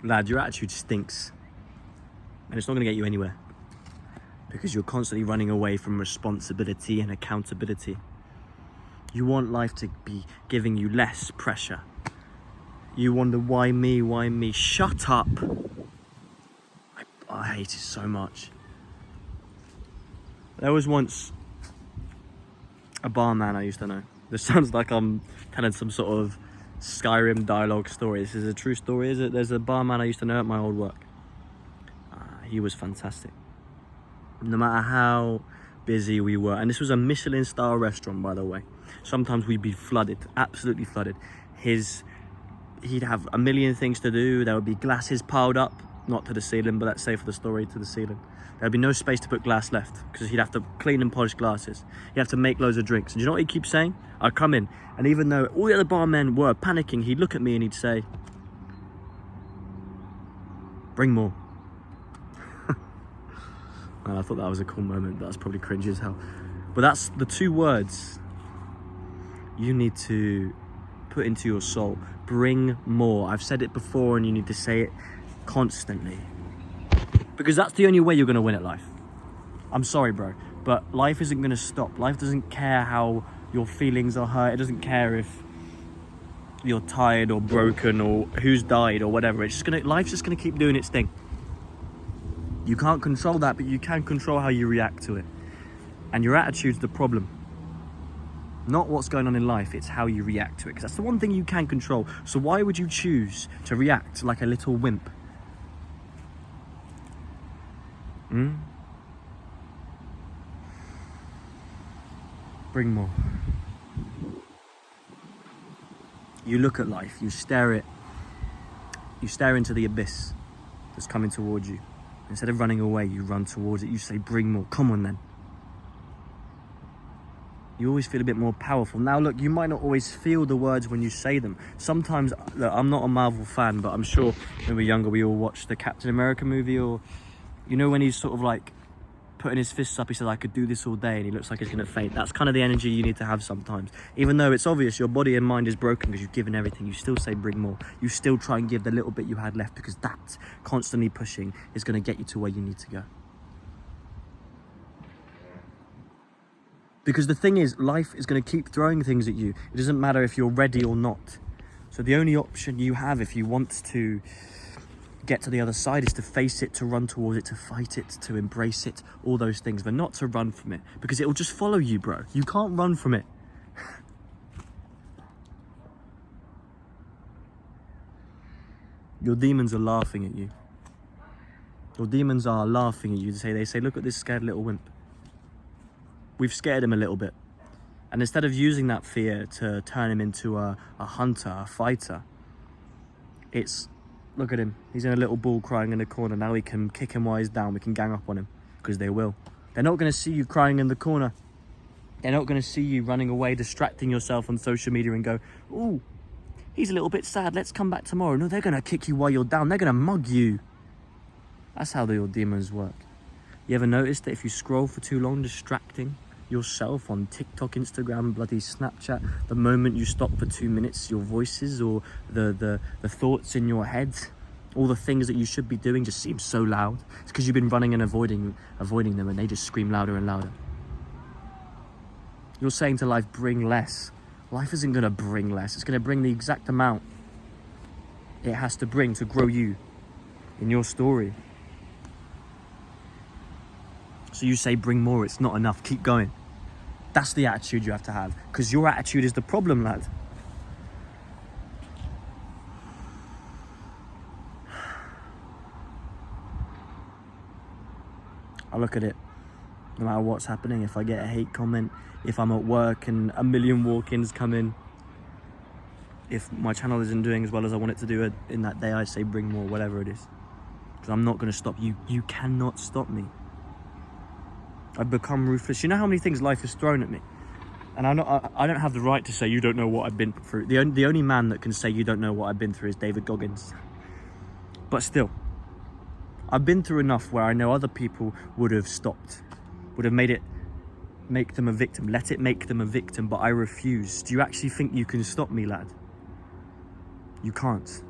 Lad, your attitude stinks. And it's not going to get you anywhere. Because you're constantly running away from responsibility and accountability. You want life to be giving you less pressure. You wonder, why me, why me? Shut up. I hate it so much. There was once a barman I used to know. This sounds like I'm telling some sort of Skyrim dialogue story. This is a true story, is it? There's a barman I used to know at my old work. He was fantastic. No matter how busy we were, and this was a Michelin star restaurant, by the way. Sometimes we'd be flooded, absolutely flooded. He'd have a million things to do. There would be glasses piled up, not to the ceiling, but let's say for the story, to the ceiling. There'd be no space to put glass left because he'd have to clean and polish glasses. He'd have to make loads of drinks. And you know what he'd keep saying? I'd come in, and even though all the other barmen were panicking, he'd look at me and he'd say, bring more. And I thought that was a cool moment, but that's probably cringy as hell. But that's the two words you need to put into your soul. Bring more. I've said it before, and you need to say it constantly. Because that's the only way you're going to win at life. I'm sorry, bro, but life isn't going to stop. Life doesn't care how your feelings are hurt. It doesn't care if you're tired or broken or who's died or whatever. Life's just going to keep doing its thing. You can't control that, but you can control how you react to it. And your attitude's the problem. Not what's going on in life, it's how you react to it. Because that's the one thing you can control. So why would you choose to react like a little wimp? Bring more. You look at life, you stare into the abyss that's coming towards you. Instead of running away, you run towards it. You say, bring more. Come on then. You always feel a bit more powerful. Now look, you might not always feel the words when you say them. Sometimes, look, I'm not a Marvel fan, but I'm sure when we were younger, we all watched the Captain America movie, or, you know, when he's sort of like putting his fists up, he said, I could do this all day, and he looks like he's gonna faint. That's kind of the energy you need to have sometimes. Even though it's obvious your body and mind is broken because you've given everything, you still say bring more. You still try and give the little bit you had left, because that constantly pushing is gonna get you to where you need to go. Because the thing is, life is going to keep throwing things at you. It doesn't matter if you're ready or not. So the only option you have if you want to get to the other side is to face it, to run towards it, to fight it, to embrace it, all those things, but not to run from it. Because it will just follow you, bro. You can't run from it. Your demons are laughing at you. Your demons are laughing at you. They say, look at this scared little wimp. We've scared him a little bit. And instead of using that fear to turn him into a hunter, a fighter, it's, look at him. He's in a little ball crying in the corner. Now we can kick him while he's down. We can gang up on him, because they will. They're not going to see you crying in the corner. They're not going to see you running away, distracting yourself on social media and go, ooh, he's a little bit sad. Let's come back tomorrow. No, they're going to kick you while you're down. They're going to mug you. That's how your demons work. You ever notice that if you scroll for too long, distracting yourself on TikTok, Instagram, bloody Snapchat, the moment you stop for 2 minutes, your voices or the thoughts in your head, all the things that you should be doing just seem so loud? It's because you've been running and avoiding them, and they just scream louder and louder. You're saying to life, bring less. Life isn't going to bring less. It's going to bring the exact amount it has to bring to grow you in your story. So you say, bring more, it's not enough, keep going. That's the attitude you have to have, because your attitude is the problem, lad. I look at it, no matter what's happening, if I get a hate comment, if I'm at work and a million walk-ins come in, if my channel isn't doing as well as I want it to do in that day, I say bring more, whatever it is. Because I'm not going to stop you. You cannot stop me. I've become ruthless. You know how many things life has thrown at me? And I don't have the right to say you don't know what I've been through. The only man that can say you don't know what I've been through is David Goggins. But still, I've been through enough where I know other people would have stopped, would have make them a victim, let it make them a victim, but I refuse. Do you actually think you can stop me, lad? You can't.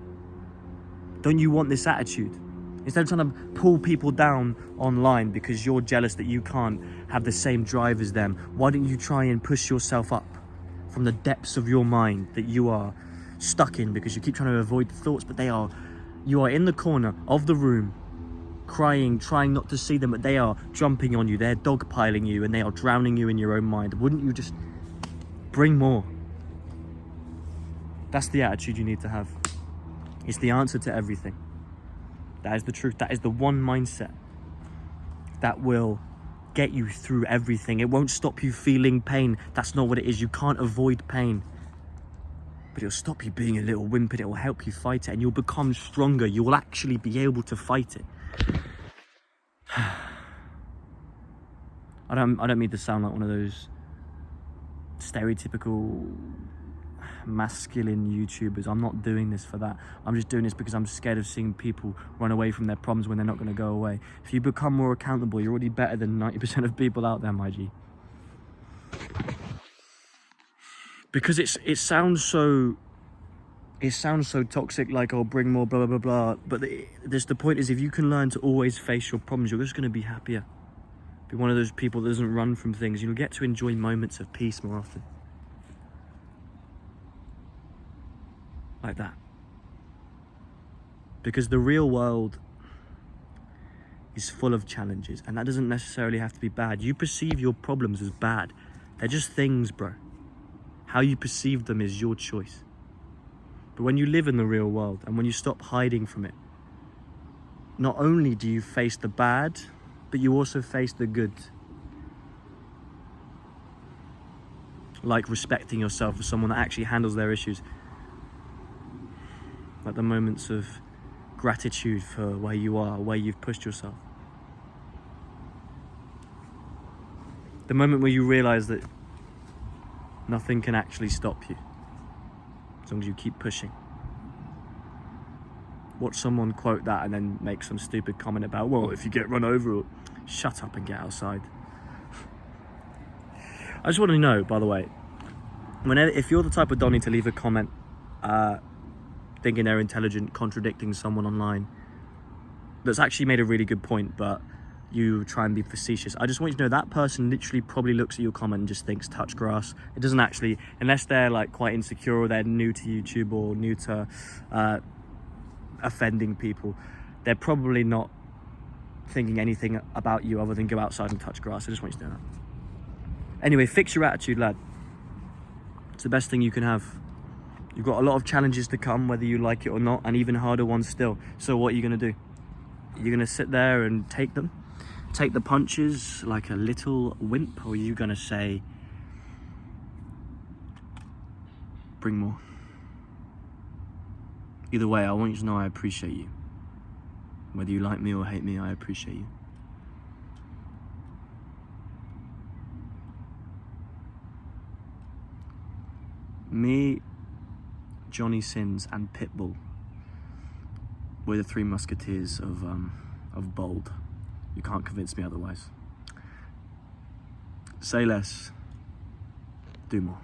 Don't you want this attitude? Instead of trying to pull people down online because you're jealous that you can't have the same drive as them, why don't you try and push yourself up from the depths of your mind that you are stuck in because you keep trying to avoid the thoughts, but you are in the corner of the room, crying, trying not to see them, but they are jumping on you, they're dogpiling you, and they are drowning you in your own mind. Wouldn't you just bring more? That's the attitude you need to have. It's the answer to everything. That is the truth. That is the one mindset that will get you through everything. It won't stop you feeling pain. That's not what it is. You can't avoid pain. But it'll stop you being a little wimp, and it will help you fight it, and you'll become stronger. You will actually be able to fight it. I don't mean to sound like one of those stereotypical masculine YouTubers. I'm not doing this for that. I'm just doing this because I'm scared of seeing people run away from their problems when they're not going to go away. If you become more accountable, you're already better than 90% of people out there, my G. Because it sounds so toxic, like I'll bring more blah blah blah blah. But the point is, if you can learn to always face your problems, you're just going to be happier. Be one of those people that doesn't run from things. You'll get to enjoy moments of peace more often. Like that. Because the real world is full of challenges, and that doesn't necessarily have to be bad. You perceive your problems as bad. They're just things, bro. How you perceive them is your choice. But when you live in the real world, and when you stop hiding from it, not only do you face the bad, but you also face the good. Like respecting yourself as someone that actually handles their issues. Like the moments of gratitude for where you are, where you've pushed yourself. The moment where you realize that nothing can actually stop you, as long as you keep pushing. Watch someone quote that and then make some stupid comment about, well, if you get run over, shut up and get outside. I just want to know, by the way, if you're the type of Donnie to leave a comment thinking they're intelligent, contradicting someone online that's actually made a really good point, but you try and be facetious, I just want you to know that person literally probably looks at your comment and just thinks touch grass. It doesn't actually, unless they're like quite insecure or they're new to YouTube or new to offending people, they're probably not thinking anything about you other than go outside and touch grass. I just want you to know that. Anyway, fix your attitude, lad. It's the best thing you can have. You've got a lot of challenges to come, whether you like it or not, and even harder ones still. So what are you going to do? You're going to sit there and take them? Take the punches like a little wimp? Or are you going to say, bring more? Either way, I want you to know I appreciate you. Whether you like me or hate me, I appreciate you. Me, Johnny Sins, and Pitbull were the three musketeers of bold. You can't convince me otherwise. Say less, do more.